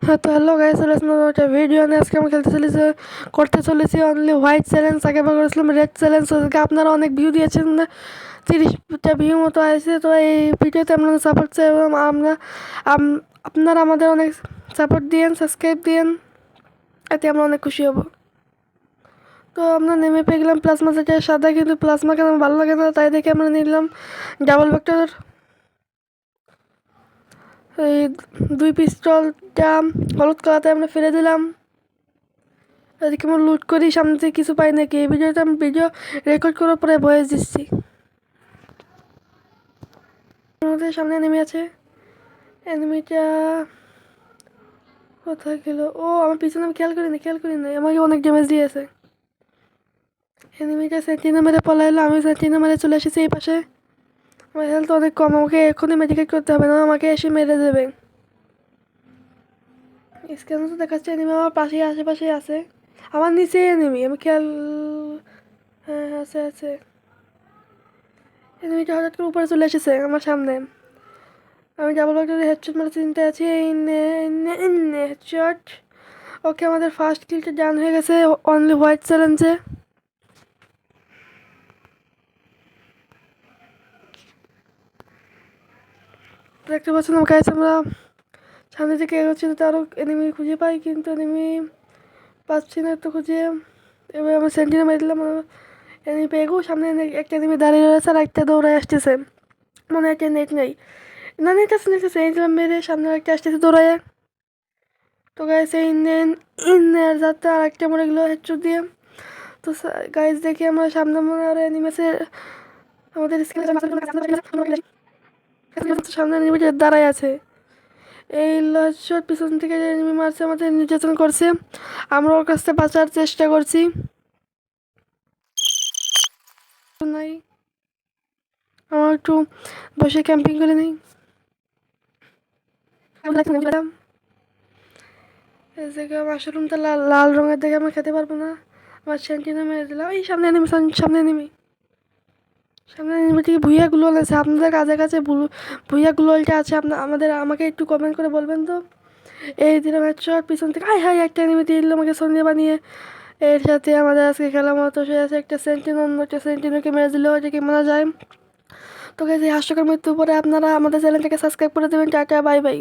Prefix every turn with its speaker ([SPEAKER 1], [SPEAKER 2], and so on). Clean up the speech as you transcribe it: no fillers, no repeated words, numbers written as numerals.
[SPEAKER 1] হ্যাঁ, তো hello guys, চলে আসলাম একটা ভিডিও নিয়ে। আজকে আমি করতে চলেছি অনলি হোয়াইট চ্যালেঞ্জ। আগে বার করেছিলাম রেড চ্যালেঞ্জ। আজকে আপনারা অনেক ভিউ দিয়েছেন, 30টা ভিউ মতো আছে। তো এই ভিডিওতে আপনারা সাপোর্ট চাই এবং আপনারা আমাদের অনেক সাপোর্ট দিয়েন, সাবস্ক্রাইব দিয়েন, এতে আমরা অনেক খুশি হব। তো আমরা নেমে পেয়ে গেলাম প্লাজমা, যেটা সাদা, কিন্তু প্লাজমাকে আমার ভালো লাগে না, তাই দেখে আমরা নিলাম ডাবল ভেক্টর। এই 2 পিস্তলটা হলুদ কালারতে আমরা ফেলে দিলাম। এদিকে আমরা লুট করি, সামনে থেকে কিছু পাই নাকি। এই ভিডিওতে আমি ভিডিও রেকর্ড করার পরে ভয়েস দিচ্ছি। আমাদের সামনে এনিমি আছে। এনিমিটা কোথায় গেল? ও, আমার পিছনে আমি খেয়াল করি নাই। আমাকে অনেক ড্যামেজ দিয়েছে। এনিমিটা সেন্টিনা মেরে পলাইলো, আমি সেন্টিনা মেরে চলে এসেছি এই পাশে। আমার হেলথ অনেক কম, আমাকে এখনই মেডিকেট করতে হবে, না আমাকে এসে মেরে দেবে। স্ক্যানে তো দেখাচ্ছে এনিমি আমার পাশেই, আশেপাশেই আছে। আমার নিচেই এনিমি, আমি খেয়াল, হ্যাঁ আছে আছে। এনিমিটা হঠাৎ করে উপরে চলে এসেছে আমার সামনে। আমি ডাবল ব্যাগটাতে হেডশট মারতে চিন্তা আছি। হেডশট। ওকে, আমাদের ফার্স্ট কিলটা ডান হয়ে গেছে অনলি হোয়াইট চ্যালেঞ্জে। দেখতে পাচ্ছেন আমার কাছে, আমরা সামনে থেকে এগোচ্ছি যাতে আরও এনিমি খুঁজে পাই, কিন্তু এনিমি পাচ্ছি না তো খুঁজে। এবার আমি সেন্টিনে মেরে দিলাম। এনিমি পেয়ে গো, সামনে একটা এনিমি দাঁড়িয়ে রয়েছে আর একটা দৌড়ায় আসতেছে। মনে হয় একটা নেট নেই, না নেট আছে, নেট আছে। এই মেরে সামনে একটা আসতেছে দৌড়ায়। তো গাইস এই ইনের যাতে আর একটা মরে গেলো হেডশট দিয়ে। তো গাইস দেখি আমরা সামনে মনে আর এনিমেসের আমাদের সামনে এনিমি দাঁড়ায় আছে। এই হেডশট পিছন থেকে যে এনিমি মারছে, আমাদের নির্যাতন করছে। আমরা ওর কাছ থেকে বাঁচার চেষ্টা করছি। নাই, আমার একটু বসে ক্যাম্পিং করে নিই। এই জায়গায় মাশরুমটা লাল লাল রঙের দেখে আমি খেতে পারবো না। আমার সেন্টিনে মেরে দিলাম। এই সামনে নেমে, সামনে নেমে, সামনে নেমে থেকে ভুইয়া গ্লোয়াল আছে। আপনাদের কাছে কাছে ভুইয়া গ্লোয়ালটা আছে আমাকে একটু কমেন্ট করে বলবেন তো। এই দিলাম হেডশট পিছন থেকে। হাই হাই, একটা নেমে দিয়ে দিল আমাকে সন্ধ্যে বানিয়ে। এর সাথে আমাদের আজকে খেলা মতো সে আছে একটা সেন্টিন, অন্য একটা সেন্টিনকে মেরে দিলেও এটাকে মারা যায়। তো এই হাস্যকর মৃত্যুর পরে আপনারা আমাদের চ্যানেলটাকে সাবস্ক্রাইব করে দেবেন। Tata, bye bye.